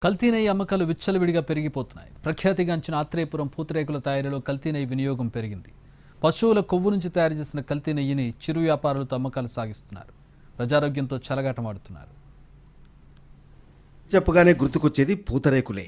కల్తీ నెయ్యి అమ్మకాలు విచ్చలవిడిగా పెరిగిపోతున్నాయి. ప్రఖ్యాతిగాంచిన ఆత్రేయపురం పూతరేకుల తయారీలో కల్తీ నెయ్యి వినియోగం పెరిగింది. పశువుల కొవ్వు నుంచి తయారు చేసిన కల్తీ నెయ్యిని చిరు వ్యాపారులతో అమ్మకాలు సాగిస్తున్నారు. ప్రజారోగ్యంతో చెలగాటమాడుతున్నారు. చెప్పగానే గుర్తుకొచ్చేది పూతరేకులే.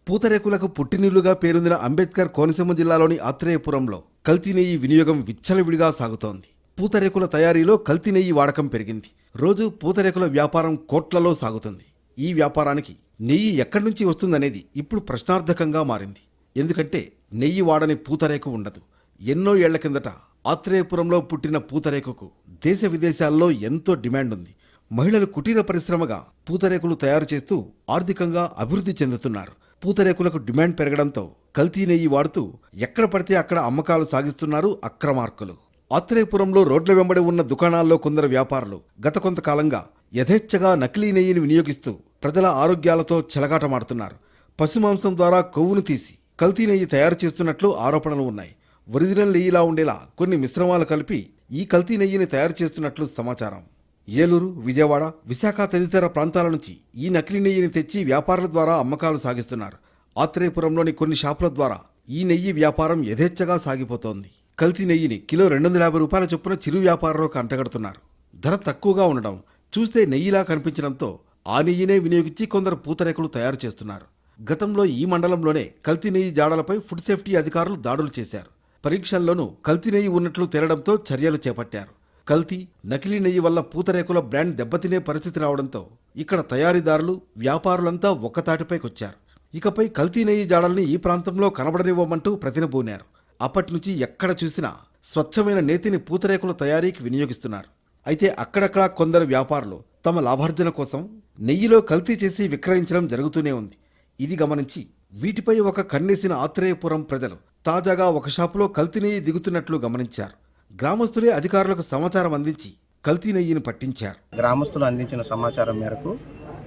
పూతరేకులకు పుట్టినిల్లుగా పేరొందిన అంబేద్కర్ కోనసీమ జిల్లాలోని ఆత్రేయపురంలో కల్తీ నెయ్యి వినియోగం విచ్చలవిడిగా సాగుతోంది. పూతరేకుల తయారీలో కల్తీ నెయ్యి వాడకం పెరిగింది. రోజు పూతరేకుల వ్యాపారం కోట్లలో సాగుతుంది. ఈ వ్యాపారానికి నెయ్యి ఎక్కడి నుంచి వస్తుందనేది ఇప్పుడు ప్రశ్నార్థకంగా మారింది. ఎందుకంటే నెయ్యి వాడని పూతరేకు ఉండదు. ఎన్నో ఏళ్ల కిందట ఆత్రేయపురంలో పుట్టిన పూతరేకుకు దేశ విదేశాల్లో ఎంతో డిమాండ్ ఉంది. మహిళలు కుటీర పరిశ్రమగా పూతరేకులు తయారు చేస్తూ ఆర్థికంగా అభివృద్ధి చెందుతున్నారు. పూతరేకులకు డిమాండ్ పెరగడంతో కల్తీ నెయ్యి వాడుతూ ఎక్కడ పడితే అక్కడ అమ్మకాలు సాగిస్తున్నారు అక్రమార్కులు. ఆత్రేయపురంలో రోడ్ల వెంబడి ఉన్న దుకాణాల్లో కొందరు వ్యాపారులు గత కొంతకాలంగా యథేచ్ఛగా నకిలీ నెయ్యిని వినియోగిస్తూ ప్రజల ఆరోగ్యాలతో చెలగాటమాడుతున్నారు. పశుమాంసం ద్వారా కొవ్వును తీసి కల్తీ నెయ్యి తయారు చేస్తున్నట్లు ఆరోపణలు ఉన్నాయి. ఒరిజినల్ నెయ్యిలా ఉండేలా కొన్ని మిశ్రమాలు కలిపి ఈ కల్తీ నెయ్యిని తయారు చేస్తున్నట్లు సమాచారం. ఏలూరు, విజయవాడ, విశాఖ తదితర ప్రాంతాల నుంచి ఈ నకిలీ నెయ్యిని తెచ్చి వ్యాపారుల ద్వారా అమ్మకాలు సాగిస్తున్నారు. ఆత్రేయపురంలోని కొన్ని షాపుల ద్వారా ఈ నెయ్యి వ్యాపారం యథేచ్ఛగా సాగిపోతోంది. కల్తీ నెయ్యిని కిలో 250 రూపాయల చొప్పున చిరు వ్యాపారంలోకి అంటగడుతున్నారు. ధర తక్కువగా ఉండడం, చూస్తే నెయ్యిలా కనిపించడంతో ఆ నెయ్యినే వినియోగించి కొందరు పూతరేకులు తయారు చేస్తున్నారు. గతంలో ఈ మండలంలోనే కల్తీ నెయ్యి జాడలపై ఫుడ్ సేఫ్టీ అధికారులు దాడులు చేశారు. పరీక్షల్లోనూ కల్తీ నెయ్యి ఉన్నట్లు తేలడంతో చర్యలు చేపట్టారు. కల్తీ, నకిలీ నెయ్యి వల్ల పూతరేకుల బ్రాండ్ దెబ్బతినే పరిస్థితి రావడంతో ఇక్కడ తయారీదారులు, వ్యాపారులంతా ఒక్కతాటిపైకొచ్చారు. ఇకపై కల్తీ నెయ్యి జాడల్ని ఈ ప్రాంతంలో కనబడనివ్వమంటూ ప్రతినబూనారు. అప్పటినుంచి ఎక్కడ చూసినా స్వచ్ఛమైన నేతిని పూతరేకుల తయారీకి వినియోగిస్తున్నారు. అయితే అక్కడక్కడ కొందరు వ్యాపారులు తమ లాభార్జన కోసం నెయ్యిలో కల్తీ చేసి విక్రయించడం జరుగుతూనే ఉంది. ఇది గమనించి వీటిపై ఒక కన్నేసిన ఆత్రేయపురం ప్రజలు తాజాగా ఒక షాపులో కల్తీ నెయ్యి దిగుతున్నట్లు గమనించారు. గ్రామస్తులే అధికారులకు సమాచారం అందించి కల్తీ నెయ్యిని పట్టించారు. గ్రామస్తులు అందించిన సమాచారం మేరకు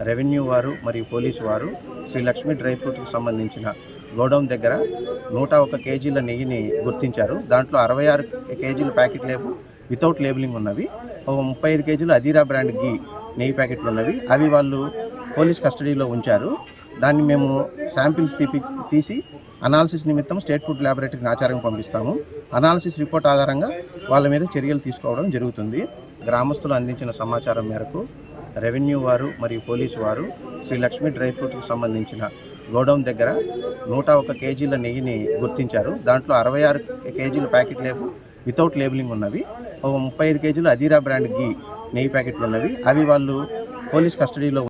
రెవెన్యూ వారు మరియు పోలీసు వారు శ్రీ లక్ష్మీ డ్రై ఫ్రూట్కి సంబంధించిన గోడౌన్ దగ్గర 101 కేజీల నెయ్యిని గుర్తించారు. దాంట్లో 66 కేజీల ప్యాకెట్ వితౌట్ లేబులింగ్ ఉన్నవి, ఒక 35 కేజీలు అదీరా బ్రాండ్ గీ నెయ్యి ప్యాకెట్లు ఉన్నవి. అవి వాళ్ళు పోలీస్ కస్టడీలో ఉంచారు. దాన్ని మేము శాంపిల్స్ తీసి అనాలిసిస్ నిమిత్తం స్టేట్ ఫుడ్ ల్యాబొరేటరీకి ఆచారంగా పంపిస్తాము. అనాలిసిస్ రిపోర్ట్ ఆధారంగా వాళ్ళ మీద చర్యలు తీసుకోవడం జరుగుతుంది. గ్రామస్తులు అందించిన సమాచారం మేరకు రెవెన్యూ వారు మరియు పోలీసు వారు శ్రీ లక్ష్మీ డ్రై ఫ్రూట్కి సంబంధించిన గోడౌన్ దగ్గర 101 కేజీల నెయ్యిని గుర్తించారు. దాంట్లో 66 కేజీల ప్యాకెట్ వితౌట్ లేబులింగ్ ఉన్నవి, ఒక 35 కేజీలు అదీరా బ్రాండ్ గీ నెయ్యి ప్యాకెట్లు ఉన్నవి. అవి వాళ్ళు పోలీస్ కస్టడీలో